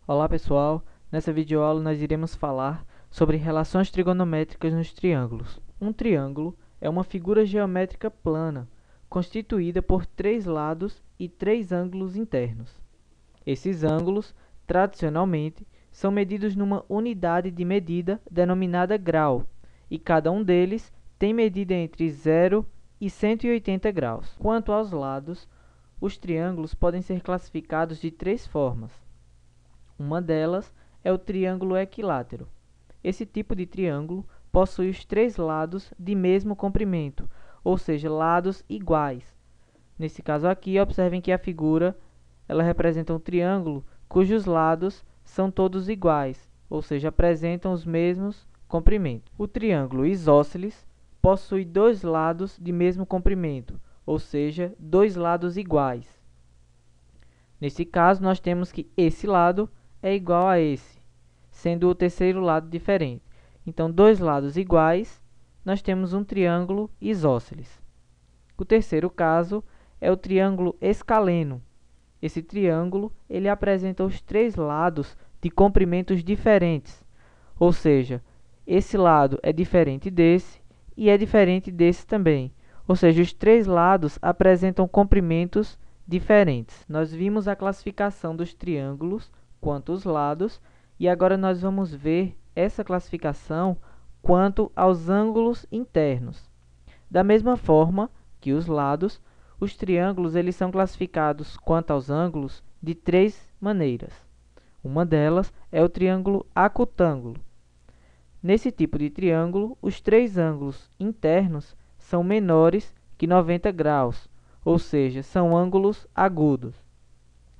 Olá pessoal, nessa videoaula nós iremos falar sobre relações trigonométricas nos triângulos. Um triângulo é uma figura geométrica plana, constituída por três lados e três ângulos internos. Esses ângulos, tradicionalmente, são medidos numa unidade de medida denominada grau, e cada um deles tem medida entre 0 e 180 graus. Quanto aos lados, os triângulos podem ser classificados de três formas. Uma delas é o triângulo equilátero. Esse tipo de triângulo possui os três lados de mesmo comprimento, ou seja, lados iguais. Nesse caso aqui, observem que a figura ela representa um triângulo cujos lados são todos iguais, ou seja, apresentam os mesmos comprimentos. O triângulo isósceles possui dois lados de mesmo comprimento, ou seja, dois lados iguais. Nesse caso, nós temos que esse lado é igual a esse, sendo o terceiro lado diferente. Então, dois lados iguais, nós temos um triângulo isósceles. O terceiro caso é o triângulo escaleno. Esse triângulo ele apresenta os três lados de comprimentos diferentes, ou seja, esse lado é diferente desse e é diferente desse também. Ou seja, os três lados apresentam comprimentos diferentes. Nós vimos a classificação dos triângulos quanto aos lados, e agora nós vamos ver essa classificação quanto aos ângulos internos. Da mesma forma que os lados, os triângulos eles são classificados quanto aos ângulos de três maneiras. Uma delas é o triângulo acutângulo. Nesse tipo de triângulo, os três ângulos internos são menores que 90 graus, ou seja, são ângulos agudos.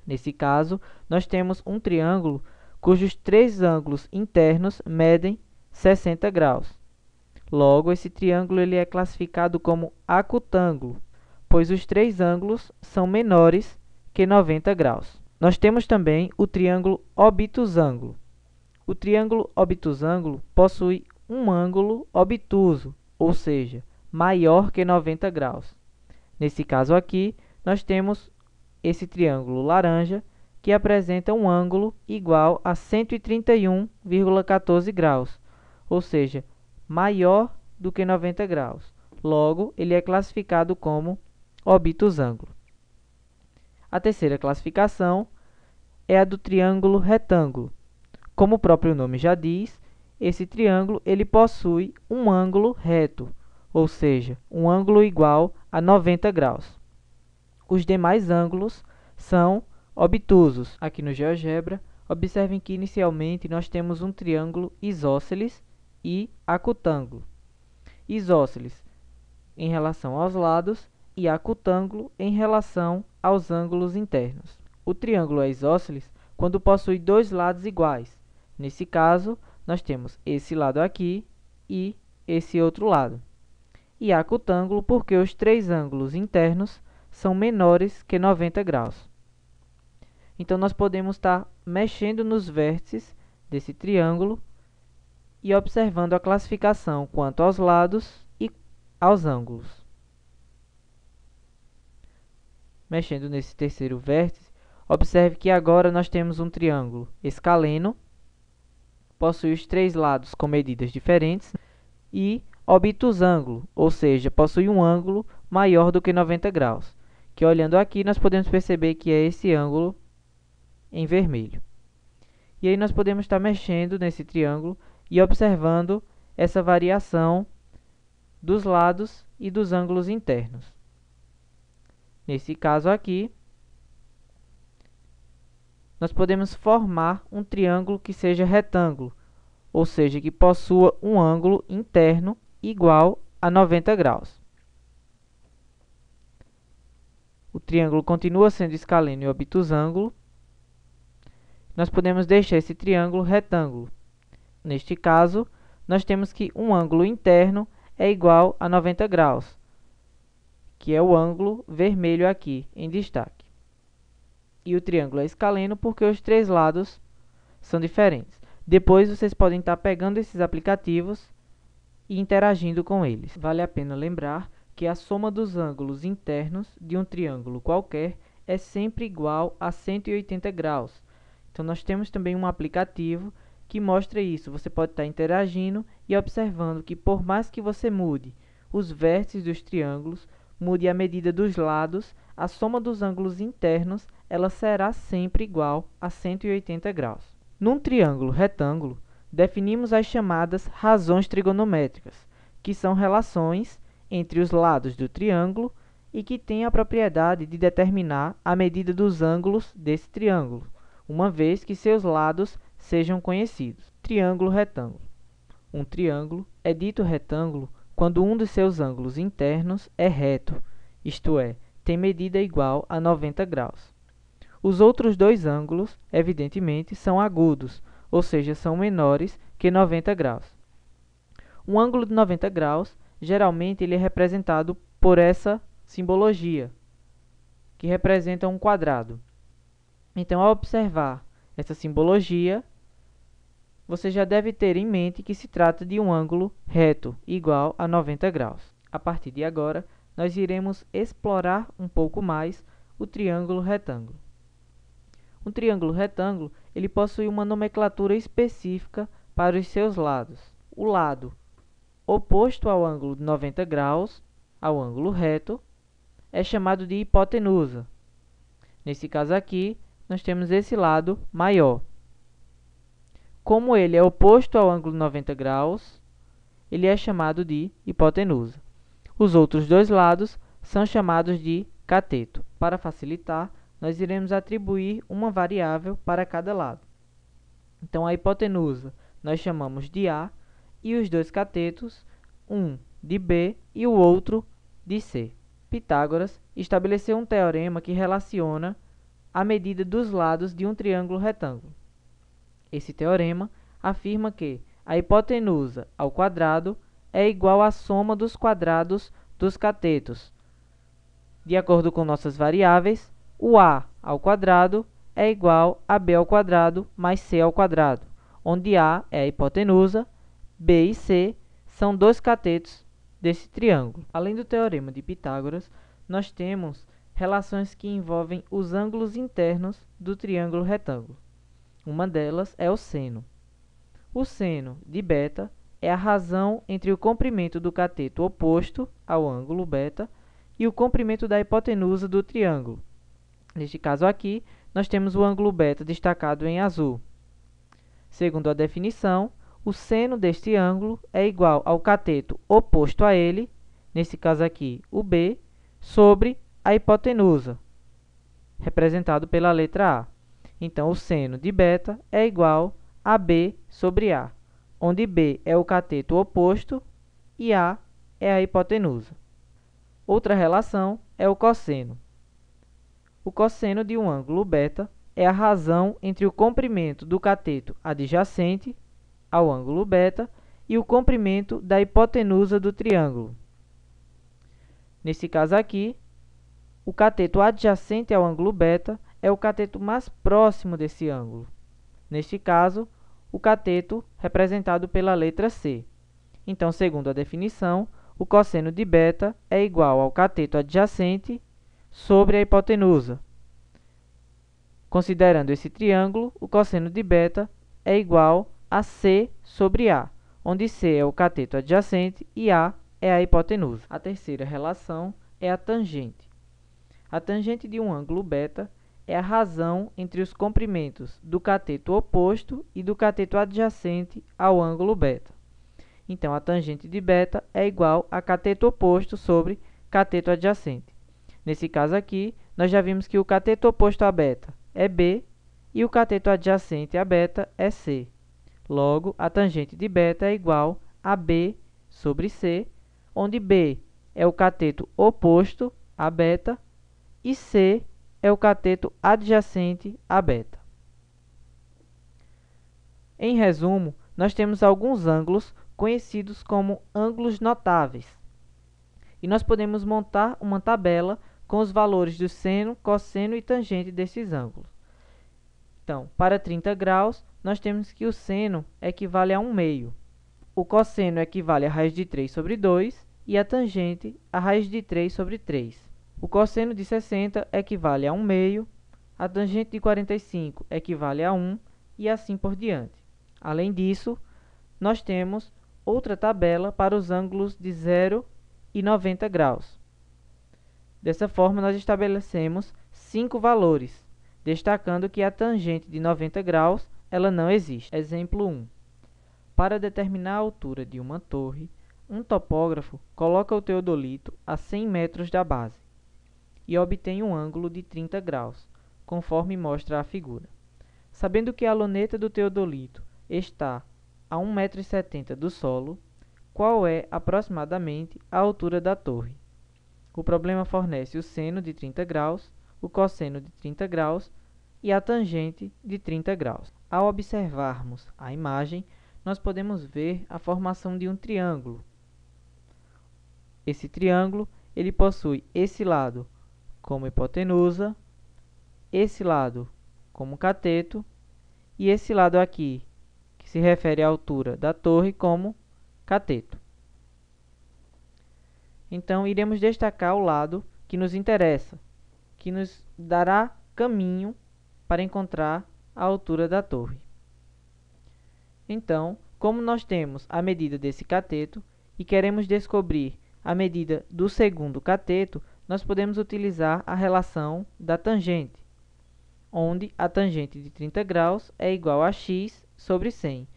Nesse caso, nós temos um triângulo cujos três ângulos internos medem 60 graus. Logo, esse triângulo ele é classificado como acutângulo, pois os três ângulos são menores que 90 graus. Nós temos também o triângulo obtusângulo. O triângulo obtusângulo possui um ângulo obtuso, ou seja, maior que 90 graus. Nesse caso aqui, nós temos esse triângulo laranja, que apresenta um ângulo igual a 131,14 graus, ou seja, maior do que 90 graus. Logo, ele é classificado como obtusângulo. A terceira classificação é a do triângulo retângulo. Como o próprio nome já diz, esse triângulo ele possui um ângulo reto, ou seja, um ângulo igual a 90 graus. Os demais ângulos são obtusos. Aqui no GeoGebra, observem que inicialmente nós temos um triângulo isósceles e acutângulo. Isósceles em relação aos lados e acutângulo em relação aos ângulos internos. O triângulo é isósceles quando possui dois lados iguais. Nesse caso, nós temos esse lado aqui e esse outro lado. E acutângulo porque os três ângulos internos são menores que 90 graus. Então, nós podemos estar mexendo nos vértices desse triângulo e observando a classificação quanto aos lados e aos ângulos. Mexendo nesse terceiro vértice, observe que agora nós temos um triângulo escaleno, possui os três lados com medidas diferentes, e obtusângulo, ou seja, possui um ângulo maior do que 90 graus. Que olhando aqui, nós podemos perceber que é esse ângulo em vermelho. E aí nós podemos estar mexendo nesse triângulo e observando essa variação dos lados e dos ângulos internos. Nesse caso aqui, nós podemos formar um triângulo que seja retângulo, ou seja, que possua um ângulo interno igual a 90 graus. O triângulo continua sendo escaleno e obtusângulo. Nós podemos deixar esse triângulo retângulo. Neste caso, nós temos que um ângulo interno é igual a 90 graus, que é o ângulo vermelho aqui em destaque. E o triângulo é escaleno porque os três lados são diferentes. Depois, vocês podem estar pegando esses aplicativos e interagindo com eles. Vale a pena lembrar que a soma dos ângulos internos de um triângulo qualquer é sempre igual a 180 graus, Então, nós temos também um aplicativo que mostra isso. Você pode estar interagindo e observando que, por mais que você mude os vértices dos triângulos, mude a medida dos lados, a soma dos ângulos internos ela será sempre igual a 180 graus. Num triângulo retângulo, definimos as chamadas razões trigonométricas, que são relações entre os lados do triângulo e que têm a propriedade de determinar a medida dos ângulos desse triângulo, uma vez que seus lados sejam conhecidos. Triângulo retângulo. Um triângulo é dito retângulo quando um dos seus ângulos internos é reto, isto é, tem medida igual a 90 graus. Os outros dois ângulos, evidentemente, são agudos, ou seja, são menores que 90 graus. Um ângulo de 90 graus, geralmente, ele é representado por essa simbologia, que representa um quadrado. Então, ao observar essa simbologia, você já deve ter em mente que se trata de um ângulo reto, igual a 90 graus. A partir de agora, nós iremos explorar um pouco mais o triângulo retângulo. Um triângulo retângulo, ele possui uma nomenclatura específica para os seus lados. O lado oposto ao ângulo de 90 graus, ao ângulo reto, é chamado de hipotenusa. Nesse caso aqui, nós temos esse lado maior. Como ele é oposto ao ângulo 90 graus, ele é chamado de hipotenusa. Os outros dois lados são chamados de cateto. Para facilitar, nós iremos atribuir uma variável para cada lado. Então, a hipotenusa nós chamamos de A e os dois catetos, um de B e o outro de C. Pitágoras estabeleceu um teorema que relaciona a medida dos lados de um triângulo retângulo. Esse teorema afirma que a hipotenusa ao quadrado é igual à soma dos quadrados dos catetos. De acordo com nossas variáveis, o A ao quadrado é igual a B ao quadrado mais C ao quadrado, onde A é a hipotenusa, B e C são dois catetos desse triângulo. Além do teorema de Pitágoras, nós temos relações que envolvem os ângulos internos do triângulo retângulo. Uma delas é o seno. O seno de beta é a razão entre o comprimento do cateto oposto ao ângulo beta e o comprimento da hipotenusa do triângulo. Neste caso aqui, nós temos o ângulo beta destacado em azul. Segundo a definição, o seno deste ângulo é igual ao cateto oposto a ele, nesse caso aqui, o B, sobre a hipotenusa, representado pela letra A. Então, o seno de beta é igual a B sobre A, onde B é o cateto oposto e A é a hipotenusa. Outra relação é o cosseno. O cosseno de um ângulo beta é a razão entre o comprimento do cateto adjacente ao ângulo beta e o comprimento da hipotenusa do triângulo. Nesse caso aqui, o cateto adjacente ao ângulo beta é o cateto mais próximo desse ângulo. Neste caso, o cateto representado pela letra C. Então, segundo a definição, o cosseno de beta é igual ao cateto adjacente sobre a hipotenusa. Considerando esse triângulo, o cosseno de beta é igual a C sobre A, onde C é o cateto adjacente e A é a hipotenusa. A terceira relação é a tangente. A tangente de um ângulo beta é a razão entre os comprimentos do cateto oposto e do cateto adjacente ao ângulo beta. Então, a tangente de beta é igual a cateto oposto sobre cateto adjacente. Nesse caso aqui, nós já vimos que o cateto oposto a beta é B e o cateto adjacente a beta é C. Logo, a tangente de beta é igual a B sobre C, onde B é o cateto oposto a beta e C é o cateto adjacente a beta. Em resumo, nós temos alguns ângulos conhecidos como ângulos notáveis. E nós podemos montar uma tabela com os valores do seno, cosseno e tangente desses ângulos. Então, para 30 graus, nós temos que o seno equivale a 1/2. O cosseno equivale a raiz de 3 sobre 2 e a tangente a raiz de 3 sobre 3. O cosseno de 60 equivale a 1/2, A tangente de 45 equivale a 1 e assim por diante. Além disso, nós temos outra tabela para os ângulos de 0 e 90 graus. Dessa forma, nós estabelecemos 5 valores, destacando que a tangente de 90 graus ela não existe. Exemplo 1. Para determinar a altura de uma torre, um topógrafo coloca o teodolito a 100 metros da base e obtém um ângulo de 30 graus, conforme mostra a figura. Sabendo que a luneta do teodolito está a 1,70 m do solo, qual é aproximadamente a altura da torre? O problema fornece o seno de 30 graus, o cosseno de 30 graus e a tangente de 30 graus. Ao observarmos a imagem, nós podemos ver a formação de um triângulo. Esse triângulo ele possui esse lado como hipotenusa, esse lado como cateto e esse lado aqui, que se refere à altura da torre, como cateto. Então, iremos destacar o lado que nos interessa, que nos dará caminho para encontrar a altura da torre. Então, como nós temos a medida desse cateto e queremos descobrir a medida do segundo cateto, nós podemos utilizar a relação da tangente, onde a tangente de 30 graus é igual a x sobre 100.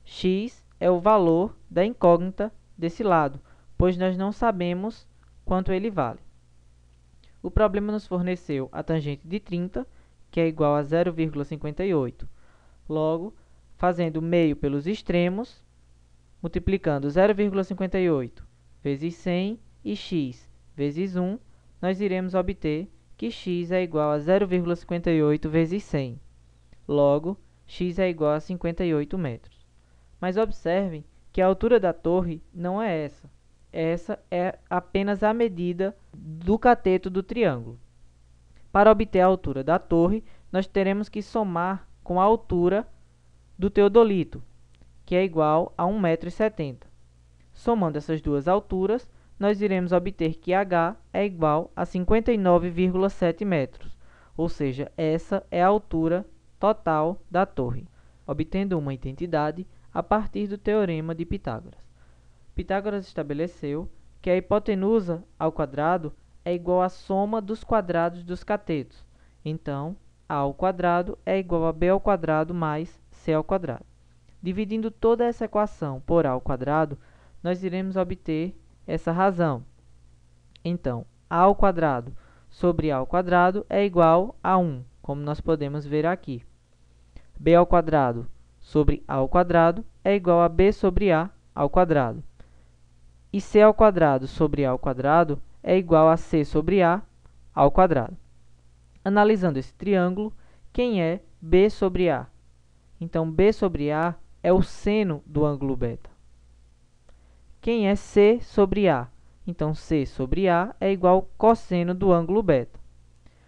X é o valor da incógnita desse lado, pois nós não sabemos quanto ele vale. O problema nos forneceu a tangente de 30, que é igual a 0,58. Logo, fazendo meio pelos extremos, multiplicando 0,58 vezes 100 e x vezes 1, nós iremos obter que x é igual a 0,58 vezes 100. Logo, x é igual a 58 metros. Mas observem que a altura da torre não é essa. Essa é apenas a medida do cateto do triângulo. Para obter a altura da torre, nós teremos que somar com a altura do teodolito, que é igual a 1,70 m. Somando essas duas alturas, nós iremos obter que h é igual a 59,7 metros, ou seja, essa é a altura total da torre, obtendo uma identidade a partir do Teorema de Pitágoras. Pitágoras estabeleceu que a hipotenusa ao quadrado é igual à soma dos quadrados dos catetos. Então, a ao quadrado é igual a b ao quadrado mais c ao quadrado. Dividindo toda essa equação por a ao quadrado, nós iremos obter essa razão. Então, a ao quadrado sobre a ao quadrado é igual a 1, como nós podemos ver aqui. b ao quadrado sobre a ao quadrado é igual a b sobre a ao quadrado. E c ao quadrado sobre a ao quadrado é igual a c sobre a ao quadrado. Analisando esse triângulo, quem é b sobre a? Então, b sobre a é o seno do ângulo beta. Quem é c sobre a? Então, c sobre a é igual ao cosseno do ângulo beta.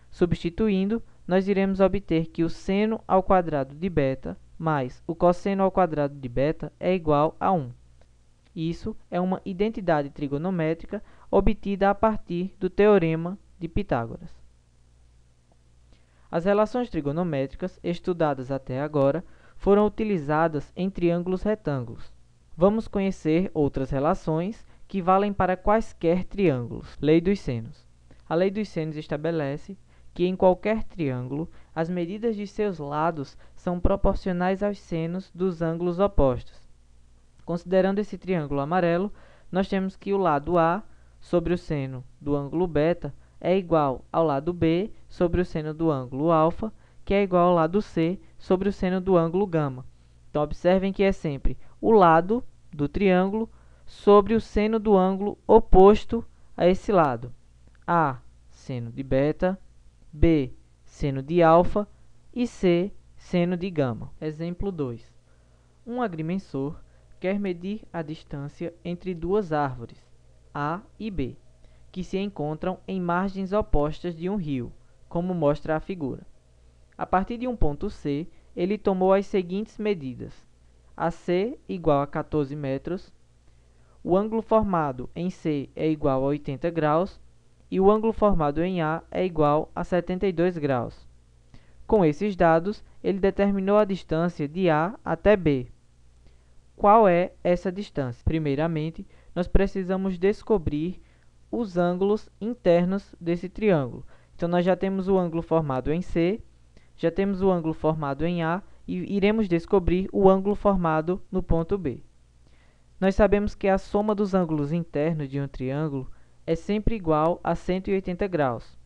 Substituindo, nós iremos obter que o seno ao quadrado de beta mais o cosseno ao quadrado de beta é igual a 1. Isso é uma identidade trigonométrica obtida a partir do Teorema de Pitágoras. As relações trigonométricas estudadas até agora foram utilizadas em triângulos retângulos. Vamos conhecer outras relações que valem para quaisquer triângulos. Lei dos senos. A lei dos senos estabelece que em qualquer triângulo, as medidas de seus lados são proporcionais aos senos dos ângulos opostos. Considerando esse triângulo amarelo, nós temos que o lado A sobre o seno do ângulo beta é igual ao lado B sobre o seno do ângulo alfa, que é igual ao lado C sobre o seno do ângulo gama. Então, observem que é sempre o lado do triângulo sobre o seno do ângulo oposto a esse lado. A, seno de beta, B, seno de alfa e C, seno de gama. Exemplo 2. Um agrimensor quer medir a distância entre duas árvores, A e B, que se encontram em margens opostas de um rio, como mostra a figura. A partir de um ponto C, ele tomou as seguintes medidas: AC igual a 14 metros, o ângulo formado em C é igual a 80 graus e o ângulo formado em A é igual a 72 graus. Com esses dados, ele determinou a distância de A até B. Qual é essa distância? Primeiramente, nós precisamos descobrir os ângulos internos desse triângulo. Então, nós já temos o ângulo formado em C, já temos o ângulo formado em A e iremos descobrir o ângulo formado no ponto B. Nós sabemos que a soma dos ângulos internos de um triângulo é sempre igual a 180 graus.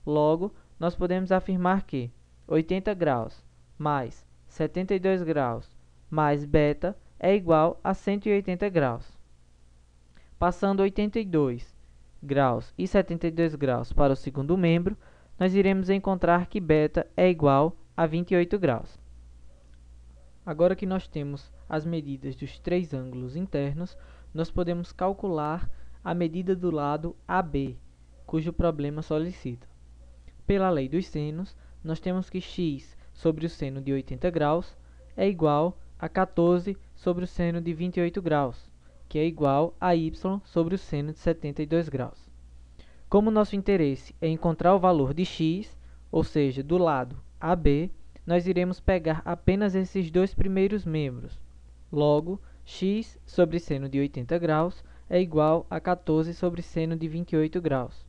Logo, nós podemos afirmar que 80 graus mais 72 graus mais beta é igual a 180 graus. Passando 82 graus e 72 graus para o segundo membro, nós iremos encontrar que beta é igual a 28 graus. Agora que nós temos as medidas dos três ângulos internos, nós podemos calcular a medida do lado AB, cujo problema solicita. Pela lei dos senos, nós temos que x sobre o seno de 80 graus é igual a 14 sobre o seno de 28 graus, que é igual a y sobre o seno de 72 graus. Como nosso interesse é encontrar o valor de x, ou seja, do lado AB, nós iremos pegar apenas esses dois primeiros membros. Logo, x sobre seno de 80 graus é igual a 14 sobre seno de 28 graus.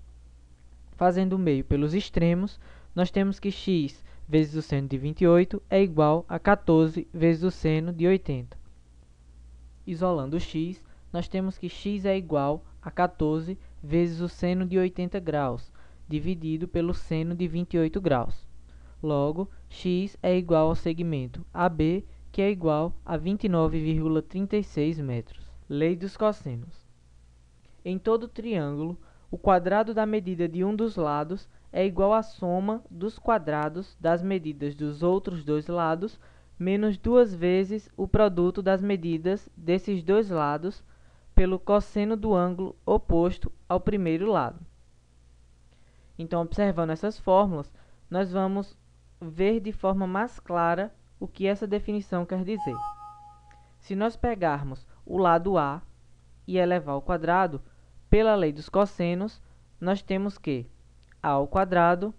Fazendo o meio pelos extremos, nós temos que x vezes o seno de 28 é igual a 14 vezes o seno de 80. Isolando x, nós temos que x é igual a 14 vezes o seno de 80 graus, dividido pelo seno de 28 graus. Logo, x é igual ao segmento AB, que é igual a 29,36 metros. Lei dos cossenos. Em todo triângulo, o quadrado da medida de um dos lados é igual à soma dos quadrados das medidas dos outros dois lados, menos duas vezes o produto das medidas desses dois lados pelo cosseno do ângulo oposto ao primeiro lado. Então, observando essas fórmulas, nós vamos ver de forma mais clara o que essa definição quer dizer. Se nós pegarmos o lado A e elevar ao quadrado, pela lei dos cossenos, nós temos que A ao quadrado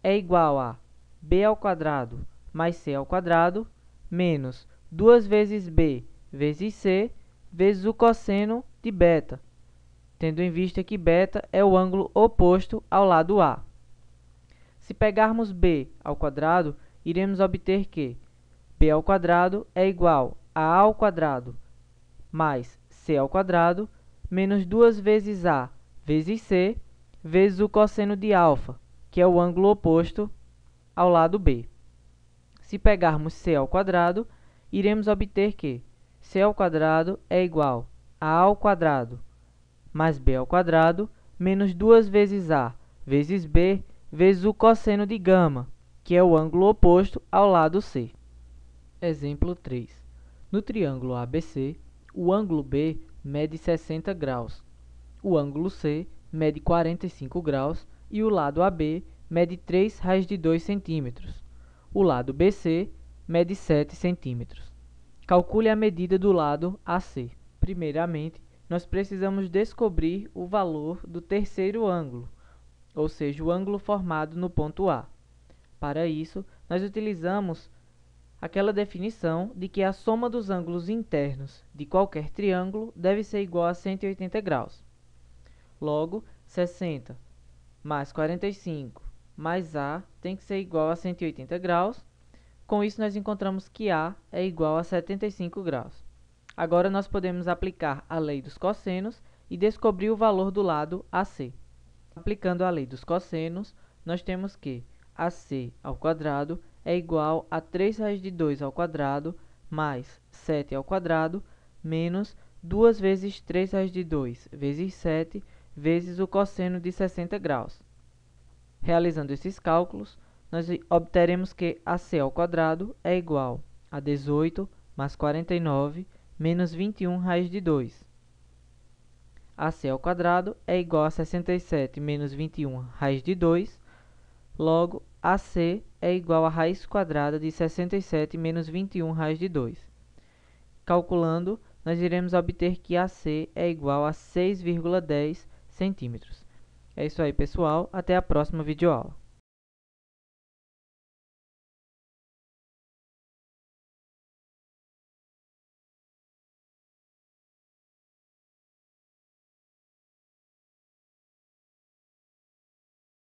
é igual a B ao quadrado mais C ao quadrado, menos 2 vezes B vezes C, vezes o cosseno de beta, tendo em vista que beta é o ângulo oposto ao lado A. Se pegarmos B ao quadrado, iremos obter que B ao quadrado é igual a A ao quadrado mais C ao quadrado, menos 2 vezes A vezes C, vezes o cosseno de alfa, que é o ângulo oposto ao lado B. Se pegarmos C ao quadrado, iremos obter que C ao quadrado é igual a ao quadrado mais B ao quadrado, menos 2 vezes A vezes B, vezes o cosseno de gama, que é o ângulo oposto ao lado C. Exemplo 3. No triângulo ABC, o ângulo B mede 60 graus, o ângulo C mede 45 graus e o lado AB mede 3 raios de 2 centímetros. O lado BC mede 7 centímetros. Calcule a medida do lado AC. Primeiramente, nós precisamos descobrir o valor do terceiro ângulo, ou seja, o ângulo formado no ponto A. Para isso, nós utilizamos aquela definição de que a soma dos ângulos internos de qualquer triângulo deve ser igual a 180 graus. Logo, 60 mais 45 mais A tem que ser igual a 180 graus. Com isso, nós encontramos que A é igual a 75 graus. Agora, nós podemos aplicar a lei dos cossenos e descobrir o valor do lado AC. Aplicando a lei dos cossenos, nós temos que AC ao quadrado é igual a 3 raios de 2 ao quadrado mais 7 ao quadrado menos 2 vezes 3 raios de 2 vezes 7 vezes o cosseno de 60 graus. Realizando esses cálculos, nós obteremos que AC ao quadrado é igual a 18 mais 49 menos 21 raios de 2. AC ao quadrado é igual a 67 menos 21 raiz de 2. Logo, AC é igual a raiz quadrada de 67 menos 21 raiz de 2. Calculando, nós iremos obter que AC é igual a 6,10 centímetros. É isso aí, pessoal. Até a próxima videoaula.